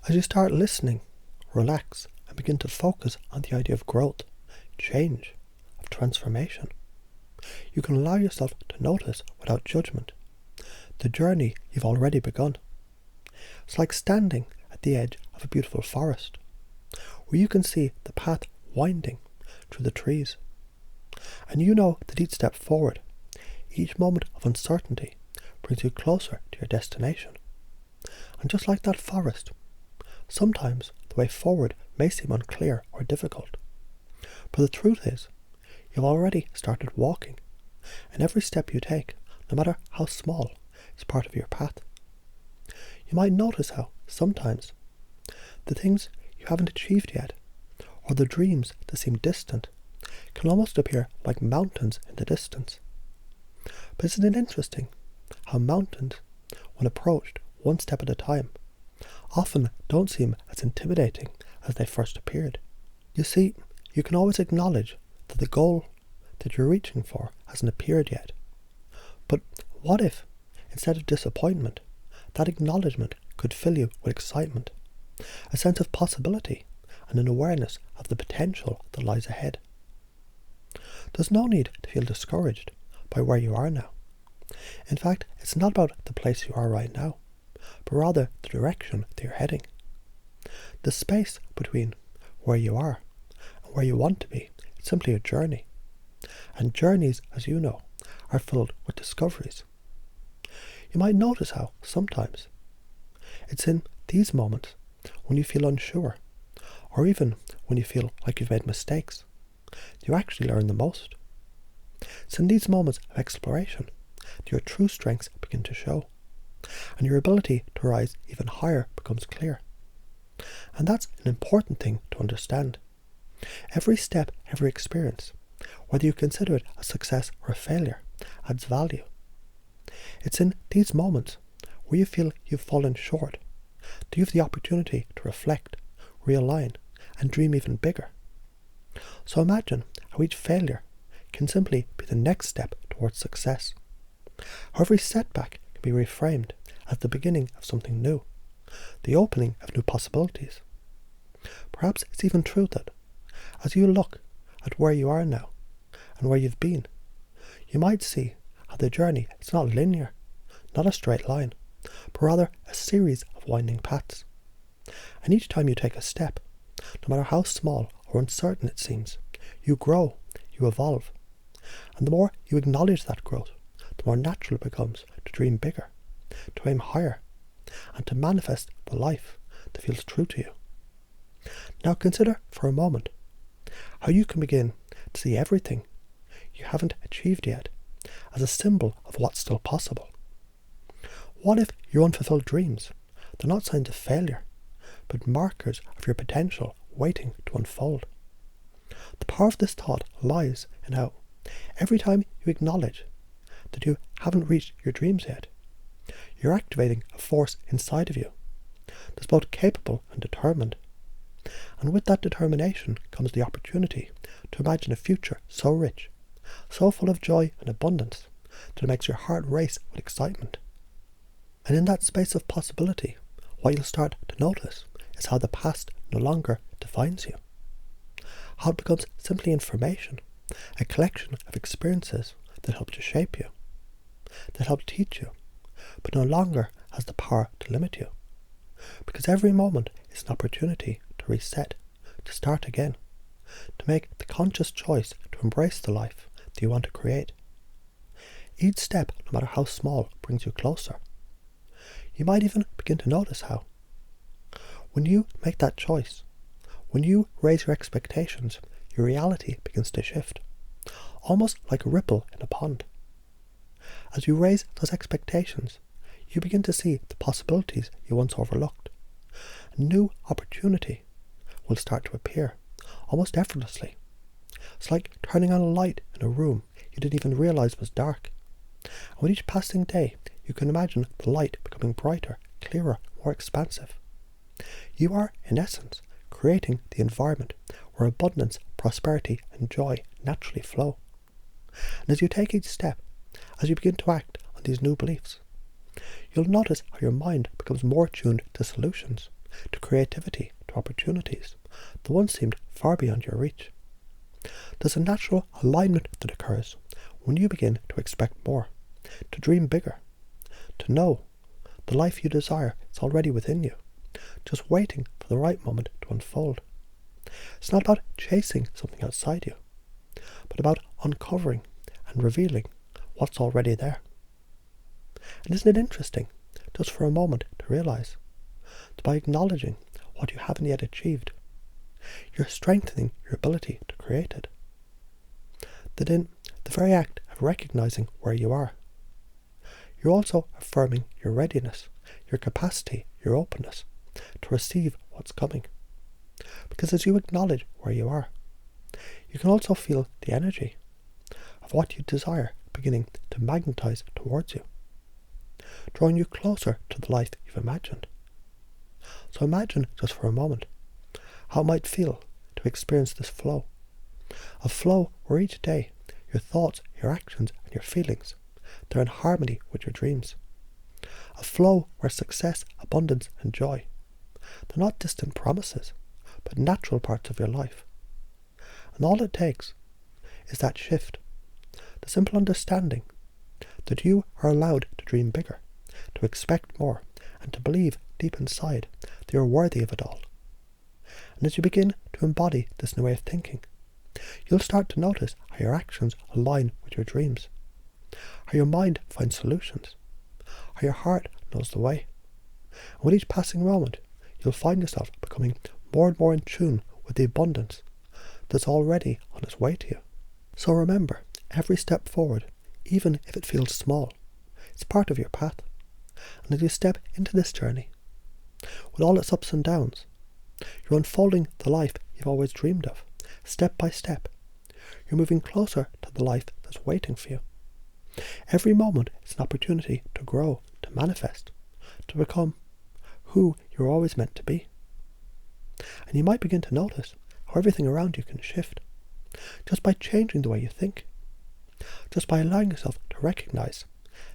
As you start listening, relax and begin to focus on the idea of growth, change, of transformation. You can allow yourself to notice without judgment the journey you've already begun. It's like standing at the edge of a beautiful forest, where you can see the path winding through the trees. And you know that each step forward, each moment of uncertainty, brings you closer to your destination. And just like that forest, sometimes the way forward may seem unclear or difficult. But the truth is, you've already started walking, and every step you take, no matter how small, is part of your path. You might notice how, sometimes, the things you haven't achieved yet, or the dreams that seem distant, can almost appear like mountains in the distance. But isn't it interesting how mountains, when approached one step at a time, often don't seem as intimidating as they first appeared? You see, you can always acknowledge that the goal that you're reaching for hasn't appeared yet. But what if, instead of disappointment, that acknowledgement could fill you with excitement, a sense of possibility, and an awareness of the potential that lies ahead? There's no need to feel discouraged by where you are now. In fact, it's not about the place you are right now, but rather the direction that you're heading. The space between where you are and where you want to be is simply a journey. And journeys, as you know, are filled with discoveries. You might notice how, sometimes, it's in these moments when you feel unsure, or even when you feel like you've made mistakes, you actually learn the most. It's in these moments of exploration that your true strengths begin to show, and your ability to rise even higher becomes clear. And that's an important thing to understand. Every step, every experience, whether you consider it a success or a failure, adds value. It's in these moments where you feel you've fallen short that you have the opportunity to reflect, realign, and dream even bigger. So imagine how each failure can simply be the next step towards success. How every setback can be reframed as the beginning of something new, the opening of new possibilities. Perhaps it's even true that, as you look at where you are now and where you've been, you might see how the journey is not linear, not a straight line, but rather a series of winding paths. And each time you take a step, no matter how small or uncertain it seems, you grow, you evolve. And the more you acknowledge that growth, the more natural it becomes to dream bigger, to aim higher, and to manifest the life that feels true to you. Now consider for a moment how you can begin to see everything you haven't achieved yet as a symbol of what's still possible. What if your unfulfilled dreams, they're not signs of failure, but markers of your potential waiting to unfold? The power of this thought lies in how, every time you acknowledge that you haven't reached your dreams yet, you're activating a force inside of you that's both capable and determined. And with that determination comes the opportunity to imagine a future so rich, so full of joy and abundance, that it makes your heart race with excitement. And in that space of possibility, what you'll start to notice is how the past no longer defines you. How it becomes simply information, a collection of experiences that help to shape you, that help teach you, but no longer has the power to limit you. Because every moment is an opportunity to reset, to start again, to make the conscious choice to embrace the life that you want to create. Each step, no matter how small, brings you closer. You might even begin to notice how, when you make that choice, when you raise your expectations, your reality begins to shift, almost like a ripple in a pond. As you raise those expectations, you begin to see the possibilities you once overlooked. A new opportunity will start to appear, almost effortlessly. It's like turning on a light in a room you didn't even realize was dark. And with each passing day, you can imagine the light becoming brighter, clearer, more expansive. You are, in essence, creating the environment where abundance, prosperity, and joy naturally flow. And as you take each step, as you begin to act on these new beliefs, you'll notice how your mind becomes more tuned to solutions, to creativity, to opportunities that once seemed far beyond your reach. There's a natural alignment that occurs when you begin to expect more, to dream bigger, to know the life you desire is already within you, just waiting for the right moment to unfold. It's not about chasing something outside you, but about uncovering and revealing what's already there. And isn't it interesting, just for a moment, to realize that by acknowledging what you haven't yet achieved, you're strengthening your ability to create it? That in the very act of recognizing where you are, you're also affirming your readiness, your capacity, your openness to receive what's coming. Because as you acknowledge where you are, you can also feel the energy of what you desire beginning to magnetize towards you, drawing you closer to the life you've imagined. So imagine just for a moment how it might feel to experience this flow. A flow where each day your thoughts, your actions and your feelings, they're in harmony with your dreams. A flow where success, abundance and joy, they're not distant promises, but natural parts of your life. And all it takes is that shift, the simple understanding that you are allowed to dream bigger, to expect more, and to believe deep inside that you're worthy of it all. And as you begin to embody this new way of thinking, you'll start to notice how your actions align with your dreams, how your mind finds solutions, how your heart knows the way. And with each passing moment, you'll find yourself becoming more and more in tune with the abundance that's already on its way to you. So remember, every step forward, even if it feels small, it's part of your path. And as you step into this journey, with all its ups and downs, you're unfolding the life you've always dreamed of, step by step. You're moving closer to the life that's waiting for you. Every moment is an opportunity to grow, to manifest, to become who you're always meant to be. And you might begin to notice how everything around you can shift, just by changing the way you think, just by allowing yourself to recognize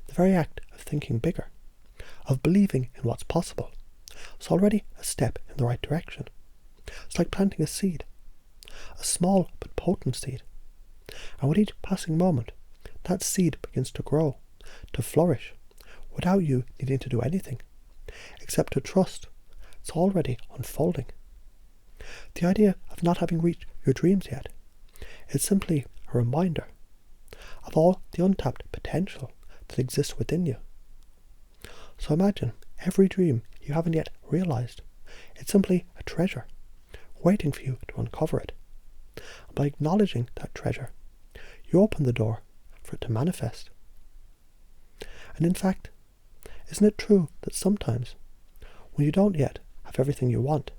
the very act of thinking bigger, of believing in what's possible. It's already a step in the right direction. It's like planting a seed, a small but potent seed. And with each passing moment, that seed begins to grow, to flourish, without you needing to do anything, except to trust it's already unfolding. The idea of not having reached your dreams yet is simply a reminder of all the untapped potential that exists within you. So imagine every dream you haven't yet realized. It's simply a treasure, waiting for you to uncover it. And by acknowledging that treasure, you open the door for it to manifest. And in fact, isn't it true that sometimes, when you don't yet have everything you want,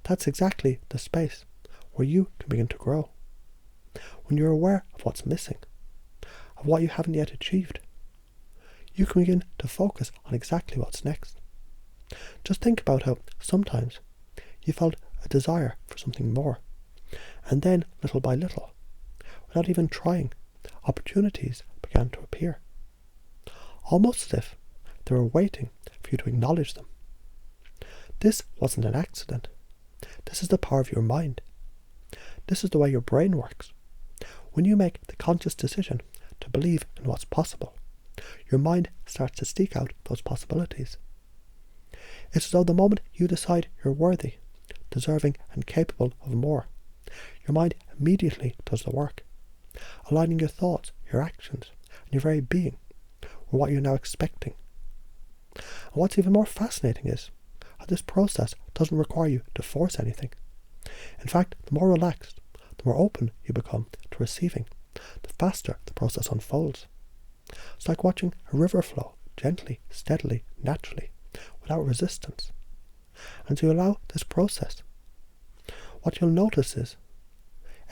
that's exactly the space where you can begin to grow? When you're aware of what's missing, of what you haven't yet achieved, you can begin to focus on exactly what's next. Just think about how sometimes you felt a desire for something more, and then little by little, without even trying, opportunities began to appear, almost as if they were waiting for you to acknowledge them. This wasn't an accident. This is the power of your mind. This is the way your brain works. When you make the conscious decision to believe in what's possible, your mind starts to seek out those possibilities. It's as though the moment you decide you're worthy, deserving and capable of more, your mind immediately does the work, aligning your thoughts, your actions, and your very being with what you're now expecting. And what's even more fascinating is how this process doesn't require you to force anything. In fact, the more relaxed, the more open you become to receiving, the faster the process unfolds. It's like watching a river flow gently, steadily, naturally, without resistance. And to allow this process, what you'll notice is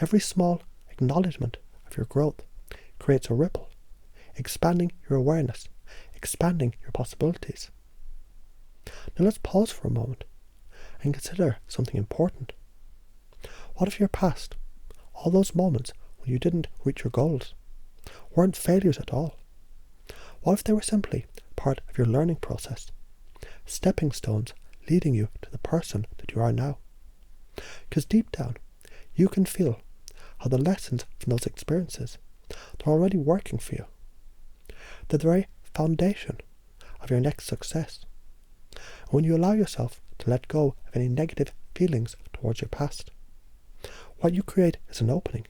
every small acknowledgement of your growth creates a ripple, expanding your awareness, expanding your possibilities. Now let's pause for a moment and consider something important. What if your past, all those moments when you didn't reach your goals, weren't failures at all? What if they were simply part of your learning process, stepping stones leading you to the person that you are now. Because deep down, you can feel how the lessons from those experiences, they're already working for you. They're the very foundation of your next success. And when you allow yourself to let go of any negative feelings towards your past, what you create is an opening,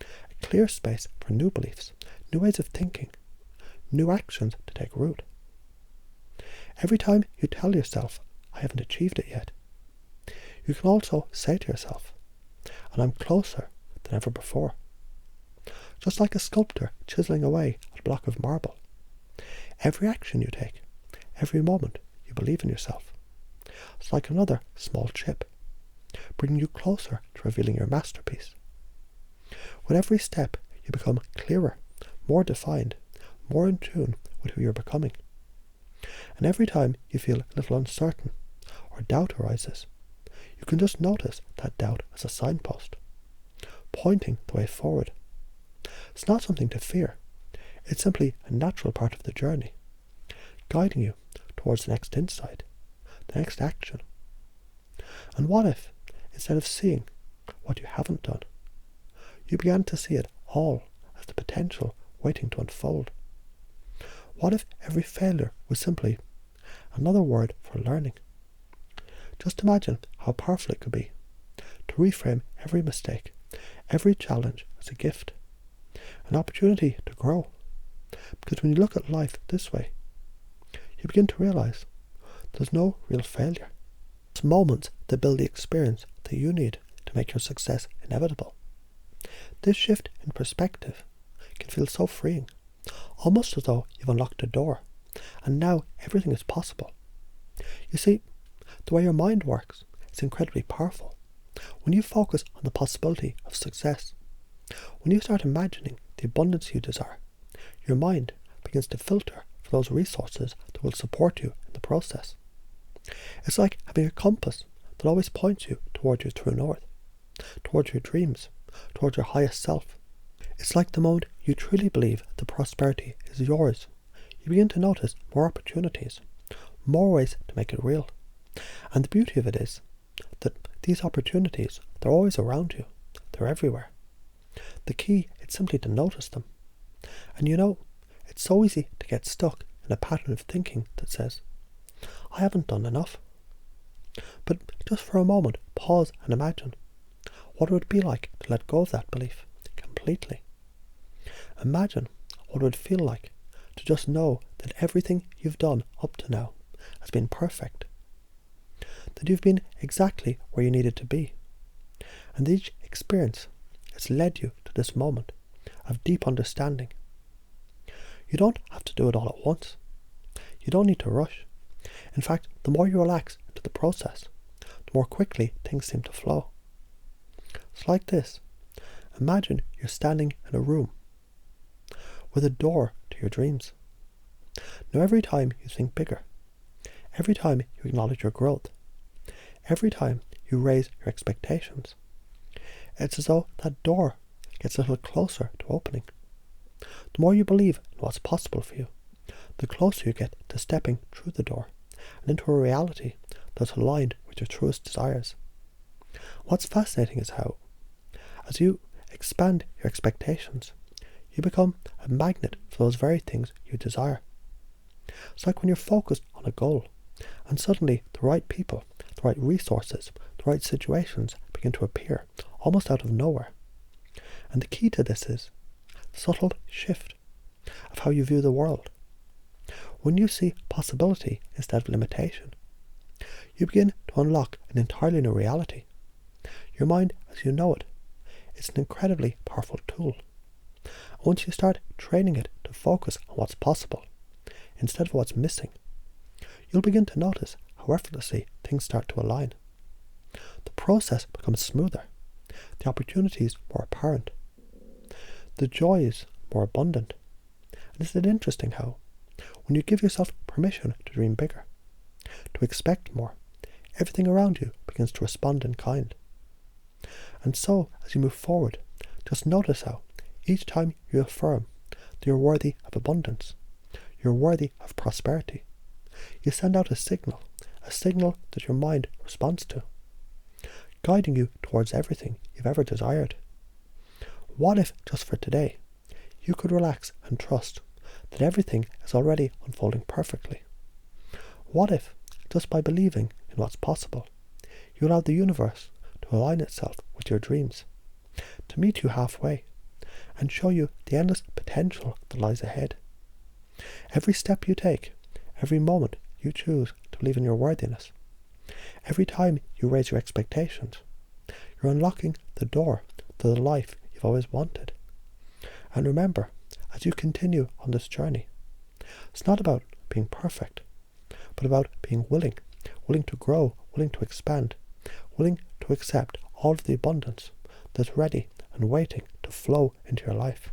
a clear space for new beliefs, new ways of thinking, new actions to take root. Every time you tell yourself, I haven't achieved it yet, you can also say to yourself, and I'm closer than ever before. Just like a sculptor chiseling away at a block of marble, every action you take, every moment you believe in yourself, it's like another small chip, bringing you closer to revealing your masterpiece. With every step, you become clearer, more defined, more in tune with who you're becoming. And every time you feel a little uncertain or doubt arises, you can just notice that doubt as a signpost, pointing the way forward. It's not something to fear. It's simply a natural part of the journey, guiding you towards the next insight, the next action. And what if, instead of seeing what you haven't done, you began to see it all as the potential waiting to unfold? What if every failure was simply another word for learning? Just imagine how powerful it could be to reframe every mistake, every challenge as a gift, an opportunity to grow. Because when you look at life this way, you begin to realize there's no real failure. It's moments that build the experience that you need to make your success inevitable. This shift in perspective can feel so freeing, almost as though you've unlocked a door, and now everything is possible. You see, the way your mind works is incredibly powerful. When you focus on the possibility of success, when you start imagining the abundance you desire, your mind begins to filter for those resources that will support you in the process. It's like having a compass that always points you towards your true north, towards your dreams, towards your highest self. It's like the moment you truly believe that prosperity is yours, you begin to notice more opportunities, more ways to make it real. And the beauty of it is that these opportunities, they're always around you. They're everywhere. The key is simply to notice them. And you know, it's so easy to get stuck in a pattern of thinking that says, I haven't done enough. But just for a moment, pause and imagine what it would be like to let go of that belief completely. Imagine what it would feel like to just know that everything you've done up to now has been perfect, that you've been exactly where you needed to be, and each experience has led you to this moment of deep understanding. You don't have to do it all at once. You don't need to rush. In fact, the more you relax into the process, the more quickly things seem to flow. It's like this. Imagine you're standing in a room with a door to your dreams. Now every time you think bigger, every time you acknowledge your growth, every time you raise your expectations, it's as though that door gets a little closer to opening. The more you believe in what's possible for you, the closer you get to stepping through the door and into a reality that's aligned with your truest desires. What's fascinating is how, as you expand your expectations, you become a magnet for those very things you desire. It's like when you're focused on a goal, and suddenly the right people, the right resources, the right situations begin to appear, almost out of nowhere. And the key to this is the subtle shift of how you view the world. When you see possibility instead of limitation, you begin to unlock an entirely new reality. Your mind, as you know it, is an incredibly powerful tool. And once you start training it to focus on what's possible, instead of what's missing, you'll begin to notice how effortlessly things start to align. The process becomes smoother, the opportunities more apparent, the joys more abundant. And isn't it interesting how, when you give yourself permission to dream bigger, to expect more, everything around you begins to respond in kind. And so, as you move forward, just notice how, each time you affirm that you're worthy of abundance, you're worthy of prosperity, you send out a signal a signal that your mind responds to, guiding you towards everything you've ever desired. What if, just for today, you could relax and trust that everything is already unfolding perfectly? What if, just by believing in what's possible, you allow the universe to align itself with your dreams, to meet you halfway, and show you the endless potential that lies ahead? Every step you take, every moment you choose to believe in your worthiness, every time you raise your expectations, you're unlocking the door to the life you've always wanted. And remember, as you continue on this journey, it's not about being perfect, but about being willing to grow, willing to expand, willing to accept all of the abundance that's ready and waiting to flow into your life.